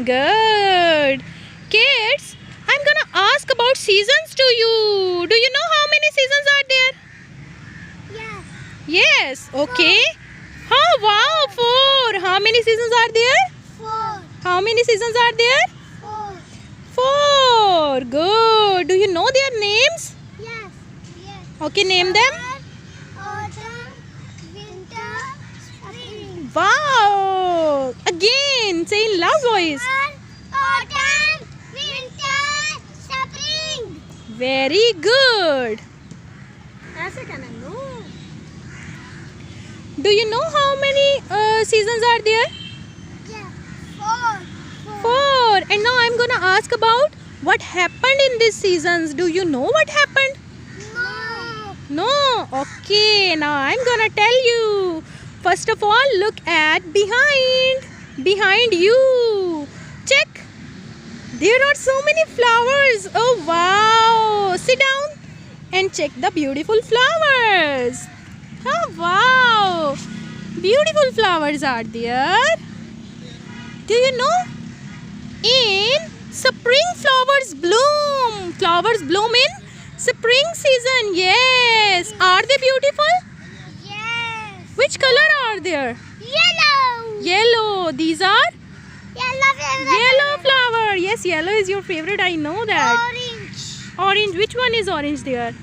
Good. Kids, I'm gonna ask about seasons to you. Do you know how many seasons are there? Yes. Yes. Okay. Oh wow, 4. How many seasons are there? 4. How many seasons are there? 4. 4. Good. Do you know their names? Yes. Yes. Okay, name them. Autumn, winter, spring. Wow. Again, say in loud voice. Autumn, winter, spring. Very good. ऐसे कहना no. Do you know how many seasons are there? Yes. 4. 4. And now I'm gonna ask about what happened in these seasons. Do you know what happened? No. No. Okay. Now I'm gonna tell you. First of all, look at behind. Behind you. Check. There are so many flowers. Oh wow. Sit down and check the beautiful flowers. Oh wow. Beautiful flowers are there. Do you know? In spring flowers bloom. Flowers bloom in spring season. Yes. Are they beautiful? Yes. Which color are there? Yellow. Yellow. These are Yellow. yellow flower. Yes, yellow is your favorite. I know that. Orange. Orange. Which one is orange there?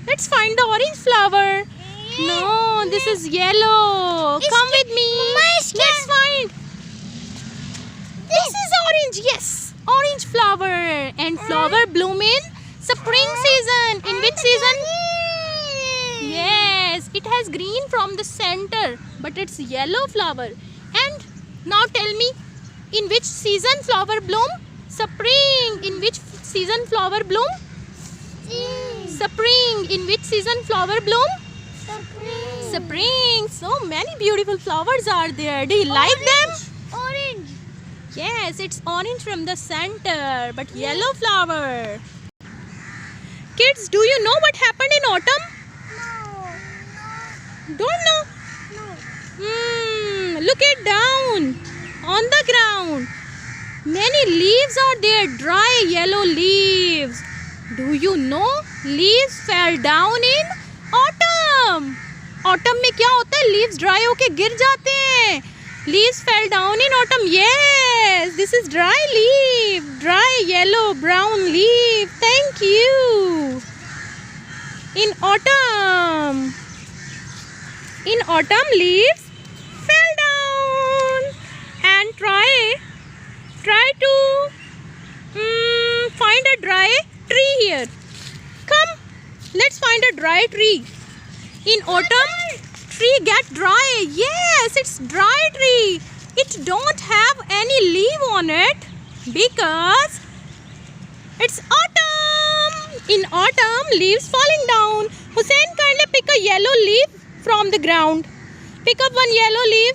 Let's find the orange flower. No, this is yellow. Come with me. Let's find. This is orange. Yes, orange flower. And flower bloom in spring season. In which season? Yes, it has green from the center, but it's yellow flower. And now tell me, in which season flower bloom? Spring. In which season flower bloom? Spring. In which season flower bloom? Spring. So many beautiful flowers are there. Do you like them? Orange. Yes, it's orange from the center, but yellow flower. Kids, do you know what happened in autumn? No. Don't know? No. Look it down on the ground. Many leaves are there, dry yellow leaves. Do you know leaves fell down in autumn? Autumn में क्या होता है? Leaves dry होके गिर जाते हैं. Leaves fell down in autumn. Yes, this is dry leaf. Dry yellow brown leaf. Thank you. In autumn. In autumn, leaves fell down. And try to find a dry tree here. Come, let's find a dry tree. In autumn, tree get dry. Yes, it's dry tree. It don't have any leaf on it because it's autumn. In autumn, leaves falling down. Hussein, kindly pick a yellow leaf from the ground. Pick up one yellow leaf.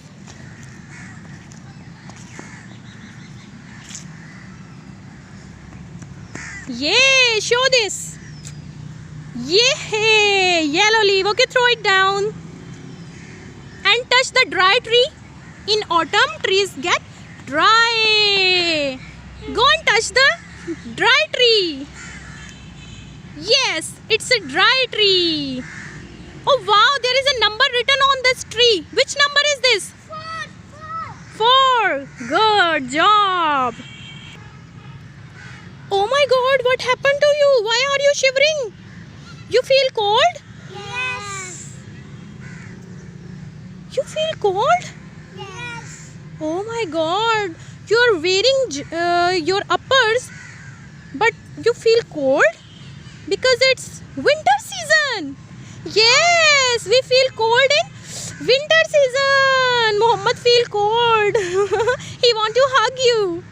Yeah, show this. Yeah, yellow leaf. Okay, throw it down. And touch the dry tree. In autumn, trees get dry. Go and touch the dry tree. Yes, it's a dry tree. Oh wow, there is a number written on this tree. Which number is this? 4. Good job. Oh my God, what happened to you? Why are you shivering? You feel cold? Yes. You feel cold? Yes. Oh my God, you are wearing your uppers, but you feel cold because it's winter season. Yes, we feel cold in winter season. Mohammed feel cold. He want to hug you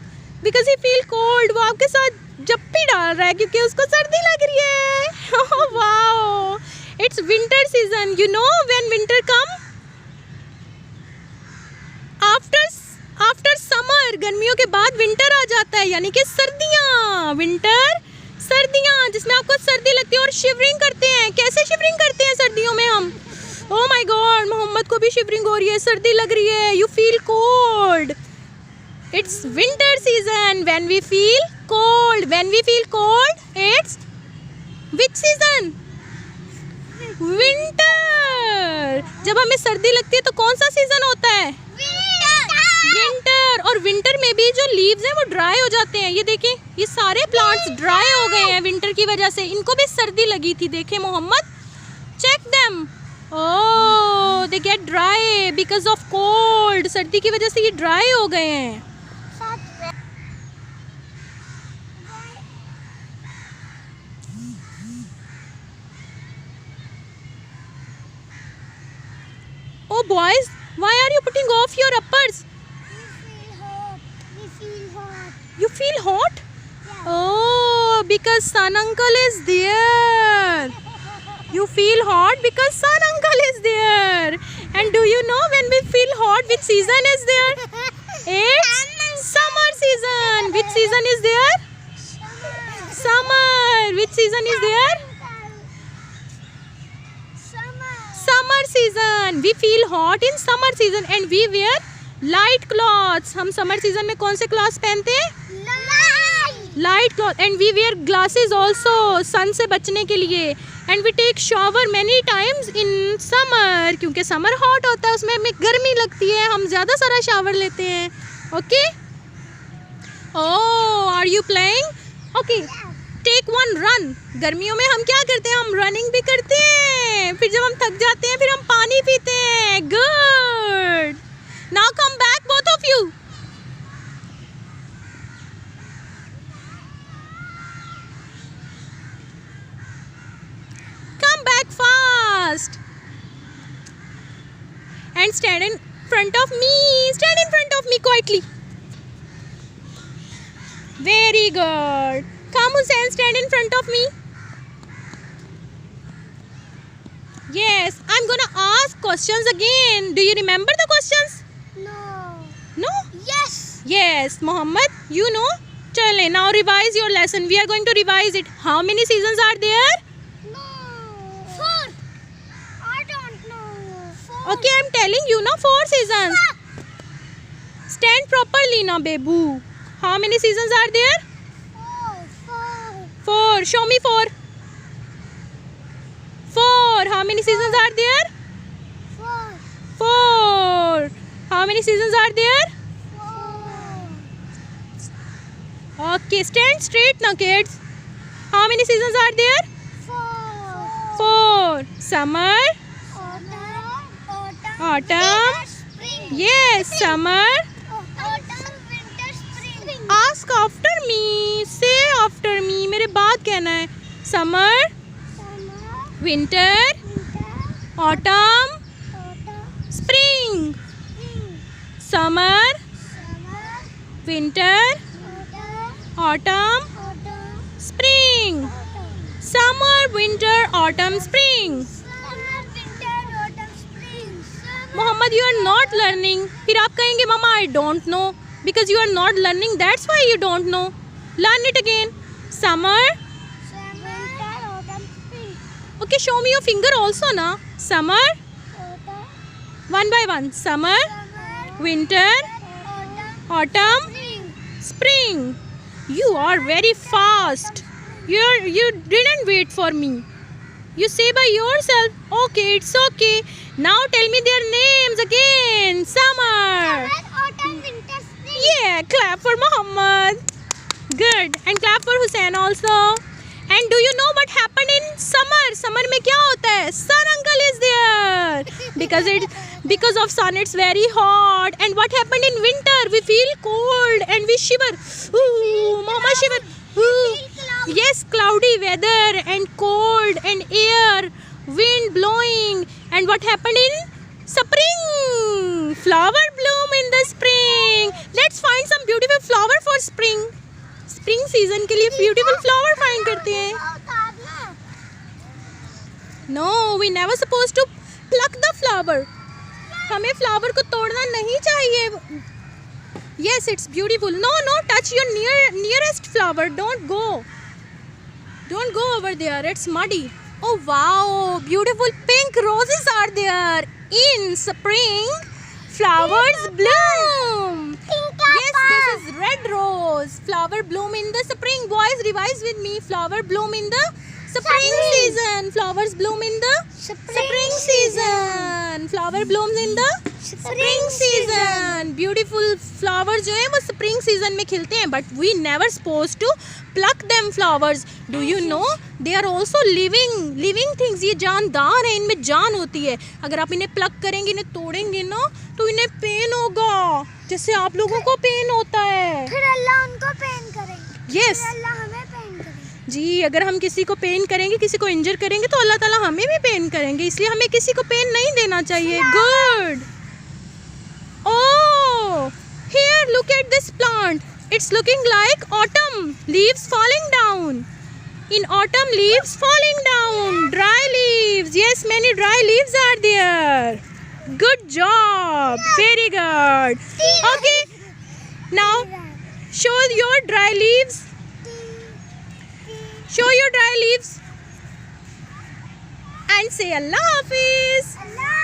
because he feel cold. वो आपके साथ जप्पी डाल रहा है क्योंकि उसको सर्दी लग रही है. Oh wow, it's winter season. You know when winter come? After summer, गर्मियों के बाद winter आ जाता है, यानी कि सर्दियाँ. Winter, सर्दियाँ, जिसमें आपको सर्दी लगती है और शिवरिंग करते हैं. कैसे शिवरिंग करते हैं सर्दियों में हम? Oh my God, मोहम्मद को भी शिवरिंग हो रही है, सर्दी लग रही है. You feel cold. It's winter season. When we feel cold. When we feel cold, it's which season? Winter. जब हमें सर्दी लगती है तो कौन सा सीजन होता है? विंटर. और विंटर में भी जो लीव्स हैं वो ड्राई हो जाते हैं. ये देखिए, ये सारे प्लांट्स ड्राई हो गए हैं विंटर की वजह से. इनको भी सर्दी लगी थी. देखे Mohammed, check them. Oh, they get dry because of cold. सर्दी की वजह से ये ड्राई हो गए हैं. Oh boys, why are you putting off your uppers? We feel hot. You feel hot? Yeah. Oh, because Sun Uncle is there. You feel hot because Sun Uncle is there. And do you know when we feel hot, which season is there? It's summer season. Which season is there? Summer. Which season is there? Summer season. We feel hot in summer season and we wear light clothes. हम summer season में कौन से clothes पहनते हैं? Light cloth. And we wear glasses also, sun से बचने के लिए. And we take shower many times in summer. क्योंकि summer hot होता है, उसमें हमें गर्मी लगती है, हम ज़्यादा सारा shower लेते हैं. Okay? Oh, are you playing? Okay. Take one run. गर्मियों में हम क्या करते हैं? हम रनिंग भी करते हैं. फिर जब हम थक जाते हैं फिर हम पानी पीते हैं. Good. Now come back both of you. Come back fast and stand in front of me. Stand in front of me quietly. Very good. Come Hussein, stand in front of me. Yes, I'm gonna ask questions again. Do you remember the questions? No. No? Yes. Yes, Mohammed, you know? Chale, now revise your lesson. We are going to revise it. How many seasons are there? No. 4. I don't know. 4. Okay, I'm telling you now 4 seasons. Stand properly now, Bebu. How many seasons are there? 4. Show me 4. 4. How many seasons are there? 4. 4. How many seasons are there? 4. Okay, stand straight now, kids. How many seasons are there? 4. 4. Summer. Autumn. Autumn. Spring. Yes, summer. Autumn, winter, spring. Ask after me. Say after me. मेरे बाद कहना है. Summer. Summer. Winter. Winter. Autumn. Autumn. Spring. Spring. Summer. Summer. Winter. Autumn. Autumn. Autumn. Spring. Autumn. Summer, winter, autumn, spring. Summer, winter, autumn, spring. Summer. Mohammed, you are not learning. फिर आप कहेंगे Mama, I don't know. Because you are not learning, that's why you don't know. Learn it again. Summer. Summer. Winter, autumn, spring. Okay, show me your finger also na. Summer. Autumn. One by one. Summer. Summer. Winter. Autumn. Autumn. Spring. Spring. You are very fast. You didn't wait for me. You say by yourself. Okay, it's okay. Now tell me their names again. Summer. Summer, autumn, winter, spring. Yeah, clap for Muhammad. Good. And clap for Hussein also. And do you know what happened in summer? Summer में क्या होता है? Sun Uncle is there. Because of sun it's very hot. And what happened in winter? We feel cold and we shiver. Ooh, Mama shiver. Ooh. Yes, cloudy weather and cold and air, wind blowing. And what happened in spring? Flower bloom in the spring. Let's find some beautiful flower for spring. Spring season के लिए beautiful flower find करते हैं. No, we never supposed to pluck the flower. हमें flower को तोड़ना नहीं चाहिए. Yes, it's beautiful. No, touch your nearest flower. Don't go. Don't go over there. It's muddy. Oh wow, beautiful pink roses are there. In spring, flowers bloom. Yes, this red rose. Flower bloom in the spring. Boys, revise with me. Flower bloom in the spring season. Flowers bloom in the spring season. Flower blooms in the spring season. Beautiful flowers जो है वो spring season में खिलते हैं. But we never supposed to pluck them flowers. Do you know? They are also living things. ये जानदार है, इनमें जान होती है. अगर आप इन्हें pluck करेंगे, इन्हें तोड़ेंगे ना, तो इन्हें पेन होगा, जैसे आप लोगों को पेन होता है. फिर अल्लाह उनको पेन करेंगे. Yes. फिर अल्लाह हमें पेन करेंगे. जी, अगर हम किसी को पेन करेंगे, किसी को इंजर करेंगे, तो अल्लाह ताला हमें भी पेन करेंगे. इसलिए हमें किसी को पेन नहीं देना चाहिए. Good. Oh, here look at this plant. It's looking like autumn. Leaves falling down. In autumn, leaves falling down. Dry leaves. Yes, many dry leaves are there. Good job. Very good. Okay. Now, show your dry leaves. Show your dry leaves. And say Allah Hafiz. Allah